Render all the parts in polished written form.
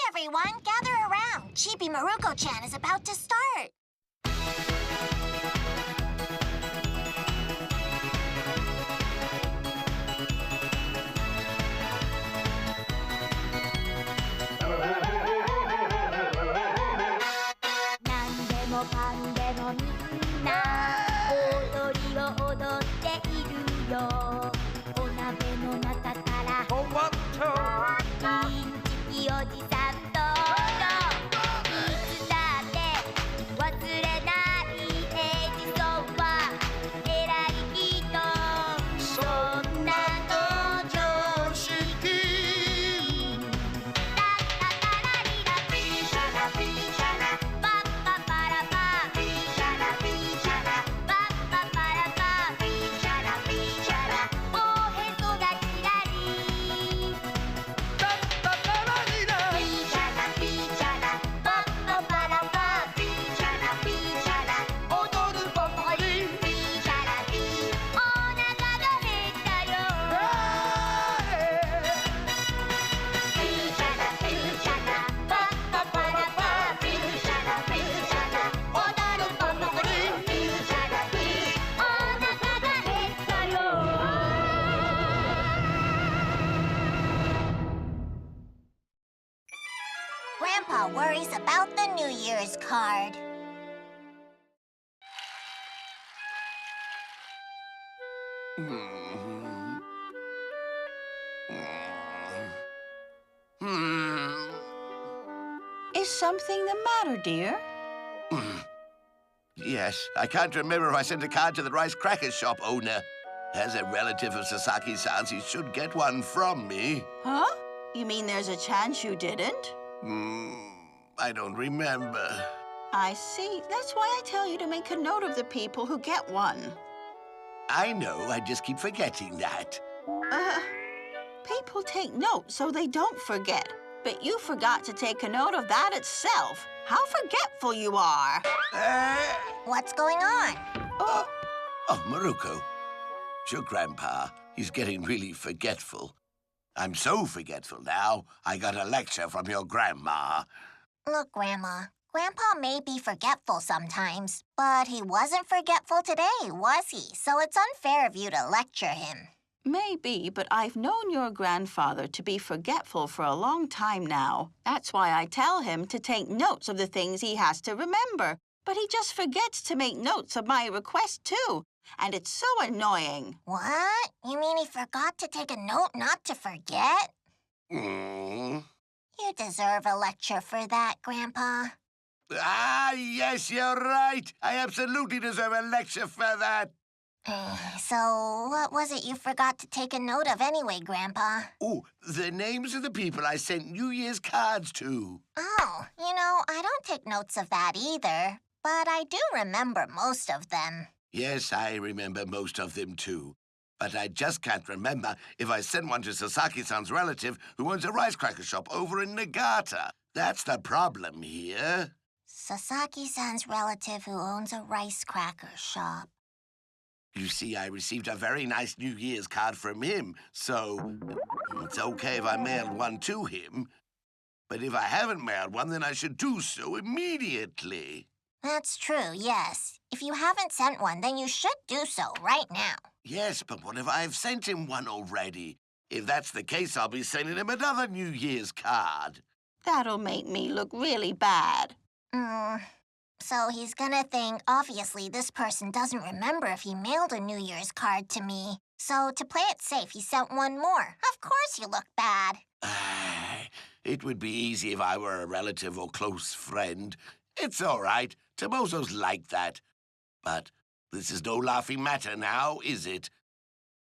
everyone, gather around. Chibi Maruko Chan is about to start. Grandpa worries about the New Year's card. Is something the matter, dear? Yes, I can't remember if I sent a card to the rice cracker shop owner. As a relative of Sasaki-san's, he should get one from me. Huh? You mean there's a chance you didn't? I don't remember. I see. That's why I tell you to make a note of the people who get one. I know, I just keep forgetting that. People take notes so they don't forget. But you forgot to take a note of that itself. How forgetful you are. What's going on? Oh, Maruko. Sure, Grandpa. He's getting really forgetful. I'm so forgetful now, I got a lecture from your grandma. Look, Grandma, Grandpa may be forgetful sometimes, but he wasn't forgetful today, was he? So it's unfair of you to lecture him. Maybe, but I've known your grandfather to be forgetful for a long time now. That's why I tell him to take notes of the things he has to remember. But he just forgets to make notes of my request, too. And it's so annoying. What? You mean he forgot to take a note not to forget? You deserve a lecture for that, Grandpa. Ah, yes, you're right. I absolutely deserve a lecture for that. So, what was it you forgot to take a note of anyway, Grandpa? Oh, the names of the people I sent New Year's cards to. Oh, you know, I don't take notes of that either. But I do remember most of them. Yes, I remember most of them, too. But I just can't remember if I sent one to Sasaki-san's relative who owns a rice cracker shop over in Nagata. That's the problem here. Sasaki-san's relative who owns a rice cracker shop. You see, I received a very nice New Year's card from him, so it's okay if I mailed one to him. But if I haven't mailed one, then I should do so immediately. That's true, yes. If you haven't sent one, then you should do so right now. Yes, but what if I've sent him one already? If that's the case, I'll be sending him another New Year's card. That'll make me look really bad. So he's gonna think, obviously, this person doesn't remember if he mailed a New Year's card to me. So to play it safe, he sent one more. Of course you look bad. It would be easy if I were a relative or close friend. It's all right. Tomoso's like that. But this is no laughing matter now, is it?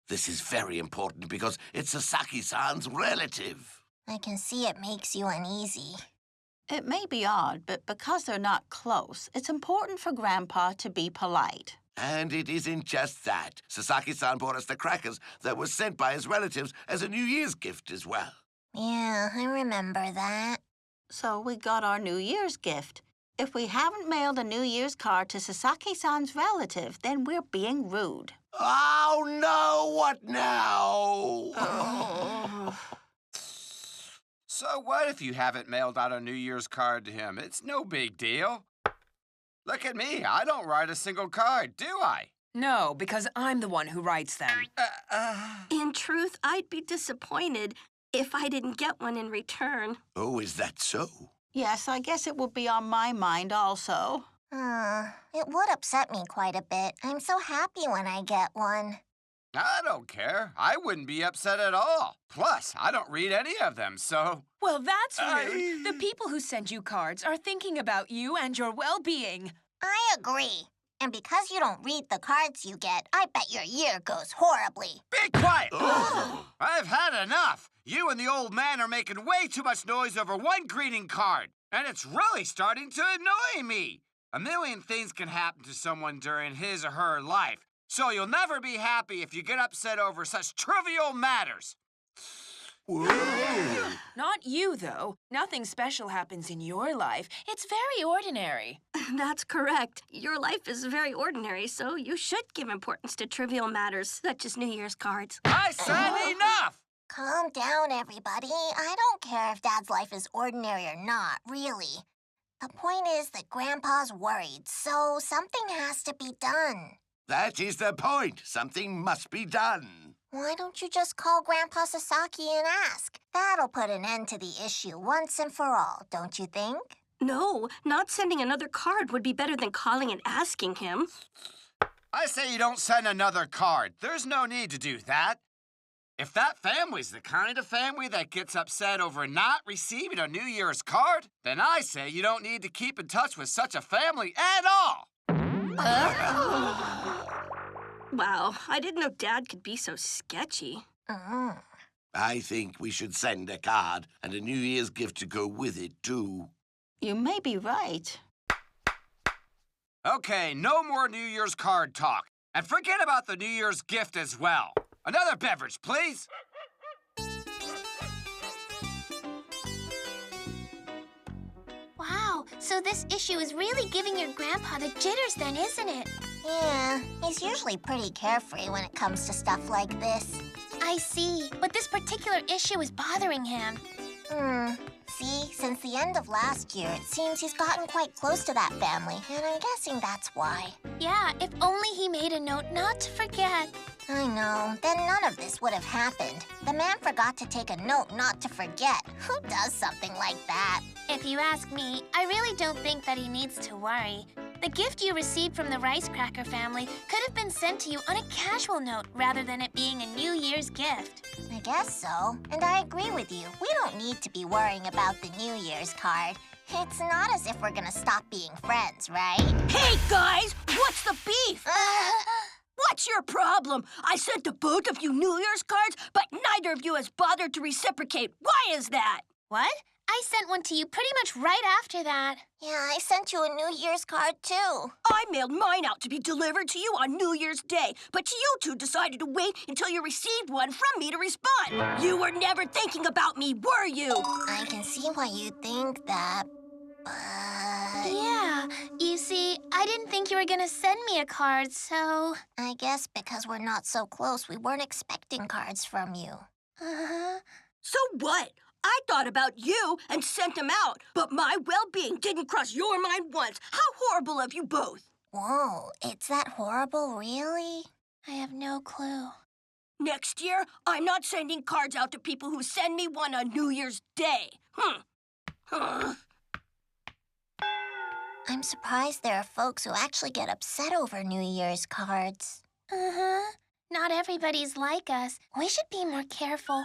This is very important because it's Sasaki-san's relative. I can see it makes you uneasy. It may be odd, but because they're not close, it's important for Grandpa to be polite. And it isn't just that. Sasaki-san brought us the crackers that were sent by his relatives as a New Year's gift as well. Yeah, I remember that. So we got our New Year's gift. If we haven't mailed a New Year's card to Sasaki-san's relative, then we're being rude. Oh, no! What now? So what if you haven't mailed out a New Year's card to him? It's no big deal. Look at me. I don't write a single card, do I? No, because I'm the one who writes them. In truth, I'd be disappointed if I didn't get one in return. Oh, is that so? Yes, I guess it will be on my mind also. It would upset me quite a bit. I'm so happy when I get one. I don't care. I wouldn't be upset at all. Plus, I don't read any of them, so... Well, that's rude. The people who send you cards are thinking about you and your well-being. I agree. And because you don't read the cards you get, I bet your year goes horribly. Be quiet! I've had enough. You and the old man are making way too much noise over one greeting card. And it's really starting to annoy me. A million things can happen to someone during his or her life. So you'll never be happy if you get upset over such trivial matters. Whoa. Not you, though. Nothing special happens in your life. It's very ordinary. That's correct. Your life is very ordinary, so you should give importance to trivial matters, such as New Year's cards. I said enough! Calm down, everybody. I don't care if Dad's life is ordinary or not, really. The point is that Grandpa's worried, so something has to be done. That is the point. Something must be done. Why don't you just call Grandpa Sasaki and ask? That'll put an end to the issue once and for all, don't you think? No, not sending another card would be better than calling and asking him. I say you don't send another card. There's no need to do that. If that family's the kind of family that gets upset over not receiving a New Year's card, then I say you don't need to keep in touch with such a family at all. Wow, I didn't know Dad could be so sketchy. I think we should send a card and a New Year's gift to go with it, too. You may be right. Okay, no more New Year's card talk. And forget about the New Year's gift as well. Another beverage, please. Wow, so this issue is really giving your grandpa the jitters then, isn't it? Yeah, he's usually pretty carefree when it comes to stuff like this. I see, but this particular issue is bothering him. See, since the end of last year, it seems he's gotten quite close to that family, and I'm guessing that's why. Yeah, if only he made a note not to forget. I know, then none of this would have happened. The man forgot to take a note not to forget. Who does something like that? If you ask me, I really don't think that he needs to worry. The gift you received from the Rice Cracker family could have been sent to you on a casual note rather than it being a New Year's gift. I guess so, and I agree with you. We don't need to be worrying about the New Year's card. It's not as if we're gonna stop being friends, right? Hey, guys! What's the beef? What's your problem? I sent to both of you New Year's cards, but neither of you has bothered to reciprocate. Why is that? What? I sent one to you pretty much right after that. Yeah, I sent you a New Year's card, too. I mailed mine out to be delivered to you on New Year's Day, but you two decided to wait until you received one from me to respond. You were never thinking about me, were you? I can see why you think that, but... Yeah, you see, I didn't think you were gonna send me a card, so... I guess because we're not so close, we weren't expecting cards from you. So what? I thought about you and sent them out, but my well-being didn't cross your mind once. How horrible of you both. Whoa, it's that horrible, really? I have no clue. Next year, I'm not sending cards out to people who send me one on New Year's Day. I'm surprised there are folks who actually get upset over New Year's cards. Not everybody's like us. We should be more careful.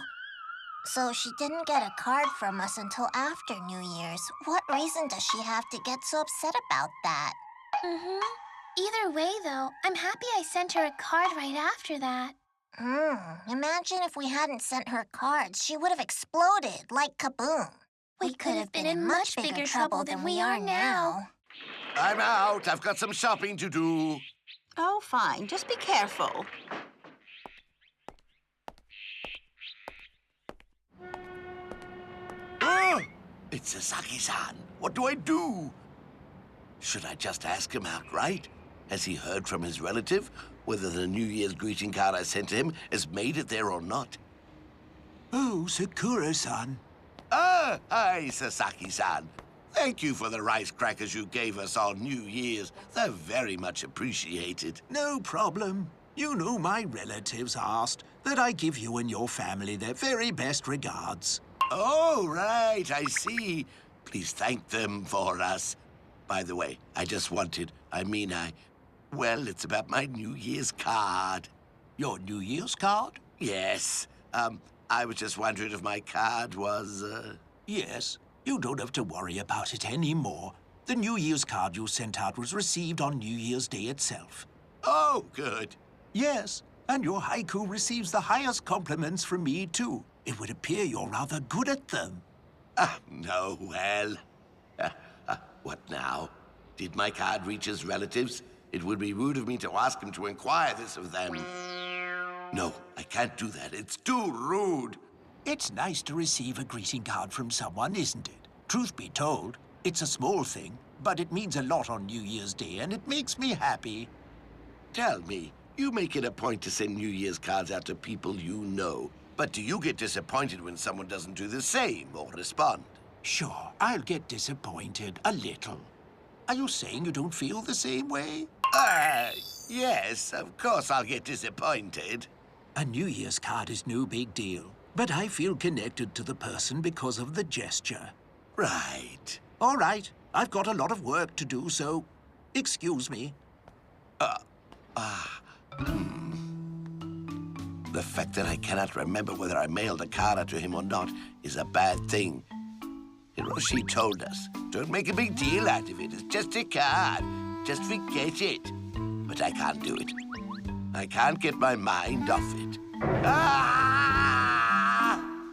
So she didn't get a card from us until after New Year's. What reason does she have to get so upset about that? Either way, though, I'm happy I sent her a card right after that. Imagine if we hadn't sent her cards. She would have exploded like kaboom. We could have been in much bigger trouble than we are now. I'm out. I've got some shopping to do. Oh, fine. Just be careful. Oh, it's Sasaki-san. What do I do? Should I just ask him outright? Has he heard from his relative whether the New Year's greeting card I sent to him has made it there or not? Oh, Sakura-san. Ah! Hi, Sasaki-san. Thank you for the rice crackers you gave us on New Year's. They're very much appreciated. No problem. You know my relatives asked that I give you and your family their very best regards. Oh, right, I see. Please thank them for us. By the way, well, it's about my New Year's card. Your New Year's card? Yes. I was just wondering if my card was, Yes. You don't have to worry about it anymore. The New Year's card you sent out was received on New Year's Day itself. Oh, good. Yes, and your haiku receives the highest compliments from me, too. It would appear you're rather good at them. No, well. What now? Did my card reach his relatives? It would be rude of me to ask him to inquire this of them. No, I can't do that. It's too rude. It's nice to receive a greeting card from someone, isn't it? Truth be told, it's a small thing, but it means a lot on New Year's Day, and it makes me happy. Tell me, you make it a point to send New Year's cards out to people you know. But do you get disappointed when someone doesn't do the same or respond? Sure, I'll get disappointed a little. Are you saying you don't feel the same way? Yes, of course I'll get disappointed. A New Year's card is no big deal, but I feel connected to the person because of the gesture. Right. All right, I've got a lot of work to do, so excuse me. The fact that I cannot remember whether I mailed a card out to him or not is a bad thing. Hiroshi told us, don't make a big deal out of it. It's just a card. Just forget it. But I can't do it. I can't get my mind off it.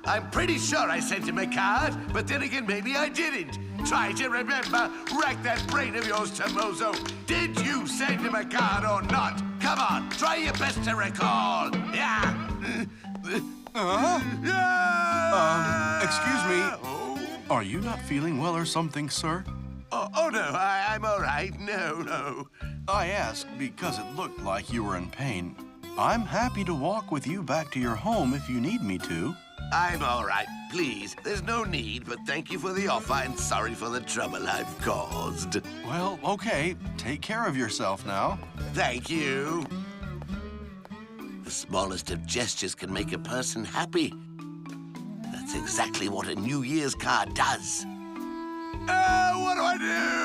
I'm pretty sure I sent him a card, but then again, maybe I didn't. Try to remember. Rack that brain of yours, Tomozo. Did you send him a card or not? Come on, try your best to recall. Yeah. Excuse me. Are you not feeling well or something, sir? Oh no, I'm all right. No. I asked because it looked like you were in pain. I'm happy to walk with you back to your home if you need me to. I'm all right, please. There's no need, but thank you for the offer and sorry for the trouble I've caused. Well, okay. Take care of yourself now. Thank you. The smallest of gestures can make a person happy. That's exactly what a New Year's card does. What do I do?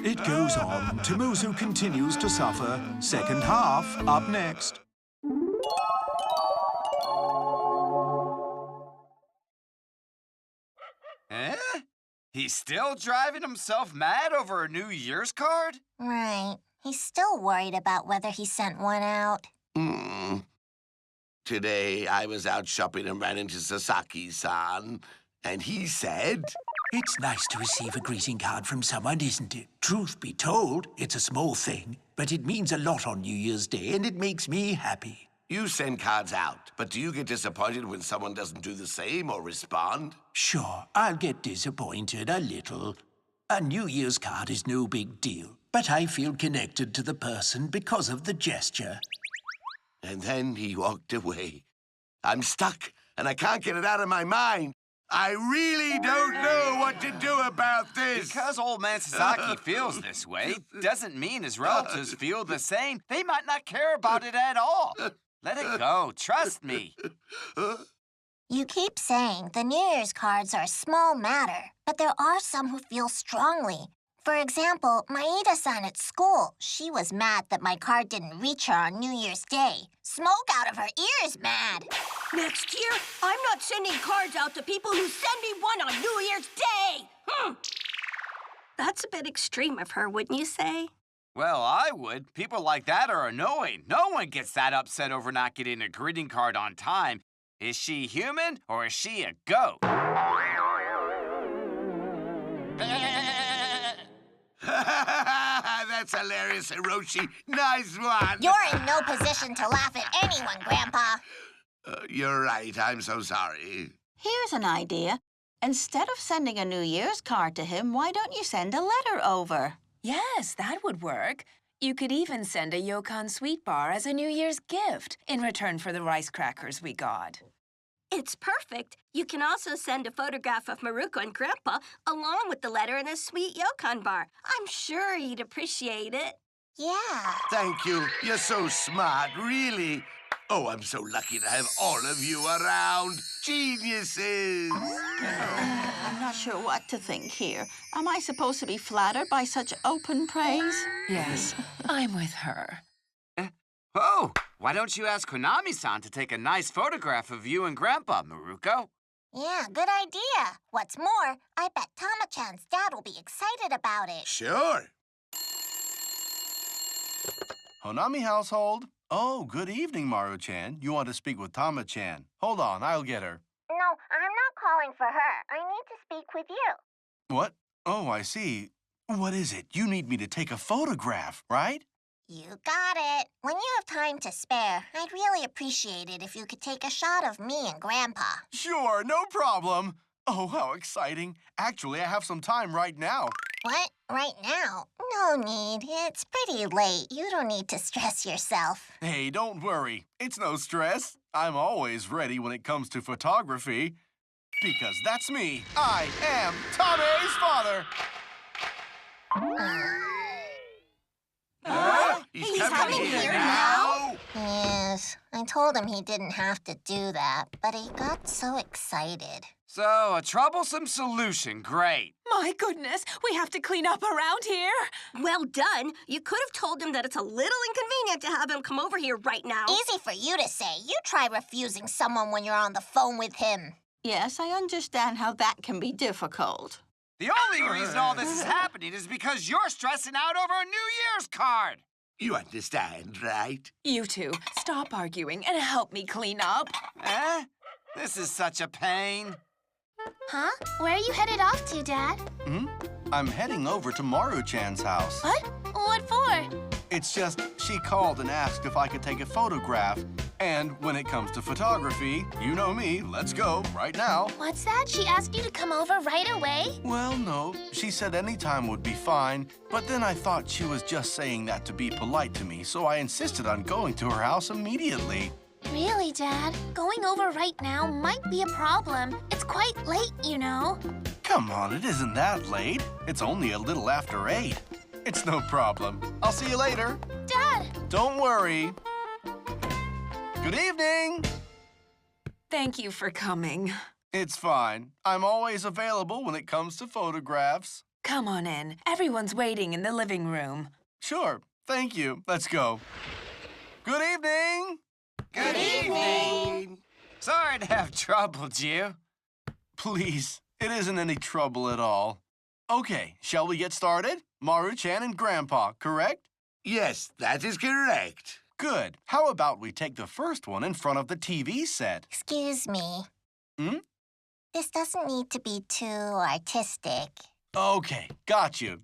It goes on. Tomozo continues to suffer. Second half, up next. He's still driving himself mad over a New Year's card? Right. He's still worried about whether he sent one out. Today, I was out shopping and ran into Sasaki-san, and he said... It's nice to receive a greeting card from someone, isn't it? Truth be told, it's a small thing, but it means a lot on New Year's Day, and it makes me happy. You send cards out, but do you get disappointed when someone doesn't do the same or respond? Sure, I'll get disappointed a little. A New Year's card is no big deal, but I feel connected to the person because of the gesture. And then he walked away. I'm stuck, and I can't get it out of my mind. I really don't know what to do about this. Because old man Sasaki feels this way doesn't mean his relatives feel the same. They might not care about it at all. Let it go. Trust me. You keep saying the New Year's cards are a small matter, but there are some who feel strongly. For example, Maeda-san at school. She was mad that my card didn't reach her on New Year's Day. Smoke out of her ears mad. Next year, I'm not sending cards out to people who send me one on New Year's Day! That's a bit extreme of her, wouldn't you say? Well, I would. People like that are annoying. No one gets that upset over not getting a greeting card on time. Is she human or is she a goat? That's hilarious, Hiroshi. Nice one. You're in no position to laugh at anyone, Grandpa. You're right. I'm so sorry. Here's an idea. Instead of sending a New Year's card to him, why don't you send a letter over? Yes, that would work. You could even send a Yokon sweet bar as a New Year's gift in return for the rice crackers we got. It's perfect. You can also send a photograph of Maruko and Grandpa along with the letter and a sweet yokon bar. I'm sure he'd appreciate it. Yeah. Thank you. You're so smart, really. Oh, I'm so lucky to have all of you around. Geniuses! I'm not sure what to think here. Am I supposed to be flattered by such open praise? Yes, I'm with her. Oh, why don't you ask Konami-san to take a nice photograph of you and Grandpa, Maruko? Yeah, good idea. What's more, I bet Tama-chan's dad will be excited about it. Sure. Honami household. Oh, good evening, Maru-chan. You want to speak with Tama-chan. Hold on, I'll get her. No, I'm not calling for her. I need to speak with you. What? Oh, I see. What is it? You need me to take a photograph, right? You got it. When you have time to spare, I'd really appreciate it if you could take a shot of me and Grandpa. Sure, no problem. Oh, how exciting. Actually, I have some time right now. What? Right now? No need. It's pretty late. You don't need to stress yourself. Hey, don't worry. It's no stress. I'm always ready when it comes to photography. Because that's me. I am Tamae's father. He's coming here now? Yes, I told him he didn't have to do that, but he got so excited. So, a troublesome solution. Great. My goodness, we have to clean up around here. Well done. You could have told him that it's a little inconvenient to have him come over here right now. Easy for you to say. You try refusing someone when you're on the phone with him. Yes, I understand how that can be difficult. The only reason all this is happening is because you're stressing out over a New Year's card. You understand, right? You two, stop arguing and help me clean up. Eh? This is such a pain. Huh? Where are you headed off to, Dad? I'm heading over to Maru-chan's house. What? What for? It's just she called and asked if I could take a photograph. And when it comes to photography, you know me, let's go right now. What's that? She asked you to come over right away? Well, no. She said any time would be fine. But then I thought she was just saying that to be polite to me, so I insisted on going to her house immediately. Really, Dad? Going over right now might be a problem. It's quite late, you know. Come on, it isn't that late. It's only a little after 8. It's no problem. I'll see you later. Dad! Don't worry. Good evening. Thank you for coming. It's fine. I'm always available when it comes to photographs. Come on in. Everyone's waiting in the living room. Sure. Thank you. Let's go. Good evening. Good evening. Sorry to have troubled you. Please, it isn't any trouble at all. Okay, shall we get started? Maru-chan and Grandpa, correct? Yes, that is correct. Good. How about we take the first one in front of the TV set? Excuse me. Hmm? This doesn't need to be too artistic. Okay, got you.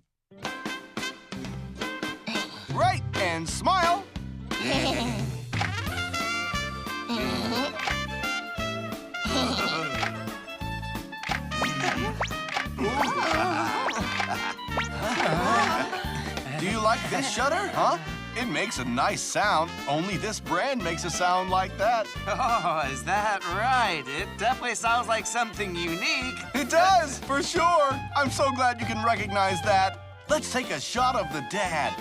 Right, and smile. Do you like this shutter, huh? It makes a nice sound. Only this brand makes a sound like that. Oh, is that right? It definitely sounds like something unique. It does, for sure. I'm so glad you can recognize that. Let's take a shot of the dad.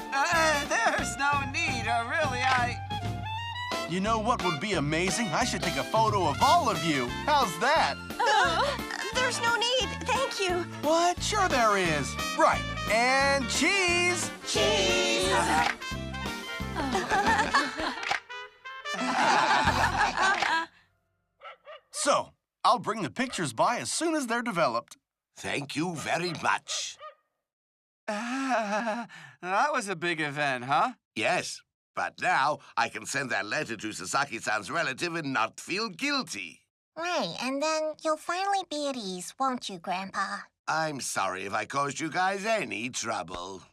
There's no need, really, You know what would be amazing? I should take a photo of all of you. How's that? There's no need. Thank you. What? Sure there is. Right. And cheese. Cheese. So, I'll bring the pictures by as soon as they're developed. Thank you very much. That was a big event, huh? Yes, but now I can send that letter to Sasaki-san's relative and not feel guilty. Right, and then you'll finally be at ease, won't you, Grandpa? I'm sorry if I caused you guys any trouble.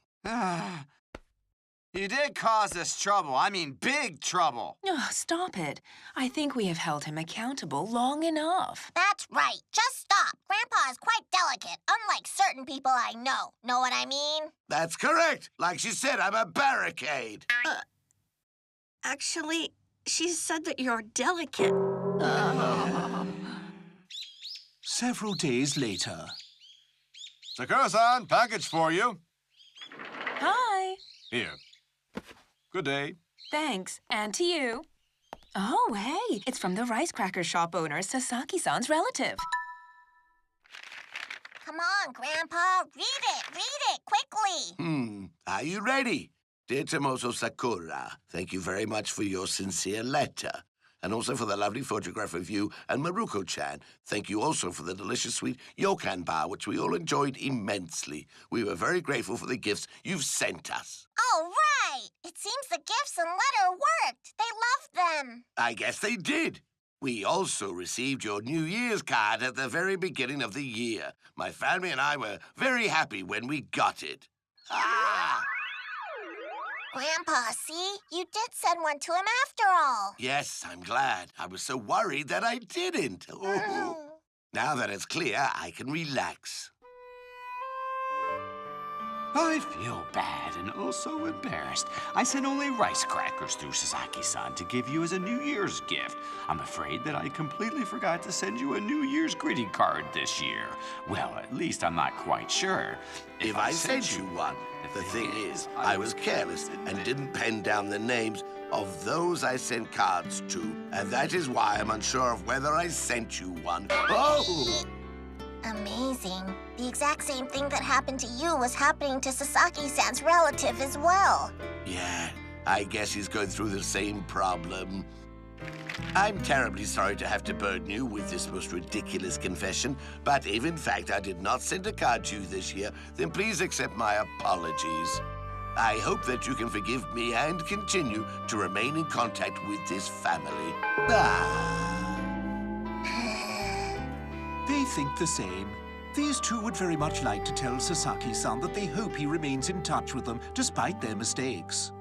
You did cause us trouble. I mean, big trouble. Oh, stop it. I think we have held him accountable long enough. That's right. Just stop. Grandpa is quite delicate, unlike certain people I know. Know what I mean? That's correct. Like she said, I'm a barricade. Actually, she said that you're delicate. Several days later. Sakura-san, package for you. Hi. Here. Good day. Thanks. And to you. Oh, hey. It's from the rice cracker shop owner, Sasaki-san's relative. Come on, Grandpa. Read it quickly. Are you ready? Dear Tomoso Sakura, thank you very much for your sincere letter. And also for the lovely photograph of you and Maruko Chan. Thank you also for the delicious sweet yokan bar, which we all enjoyed immensely. We were very grateful for the gifts you've sent us. Oh, right. It seems the gifts and letter worked. They loved them. I guess they did. We also received your New Year's card at the very beginning of the year. My family and I were very happy when we got it. Ah! Grandpa, see? You did send one to him after all. Yes, I'm glad. I was so worried that I didn't. Oh. Now that it's clear, I can relax. I feel bad and also embarrassed. I sent only rice crackers through Sasaki-san to give you as a New Year's gift. I'm afraid that I completely forgot to send you a New Year's greeting card this year. Well, at least I'm not quite sure. If I sent you one, the thing is, I was careless and didn't pen down the names of those I sent cards to. And that is why I'm unsure of whether I sent you one. Oh! Amazing. The exact same thing that happened to you was happening to Sasaki-san's relative as well. Yeah, I guess he's going through the same problem. I'm terribly sorry to have to burden you with this most ridiculous confession, but if in fact I did not send a card to you this year, then please accept my apologies. I hope that you can forgive me and continue to remain in contact with this family. They think the same. These two would very much like to tell Sasaki-san that they hope he remains in touch with them despite their mistakes.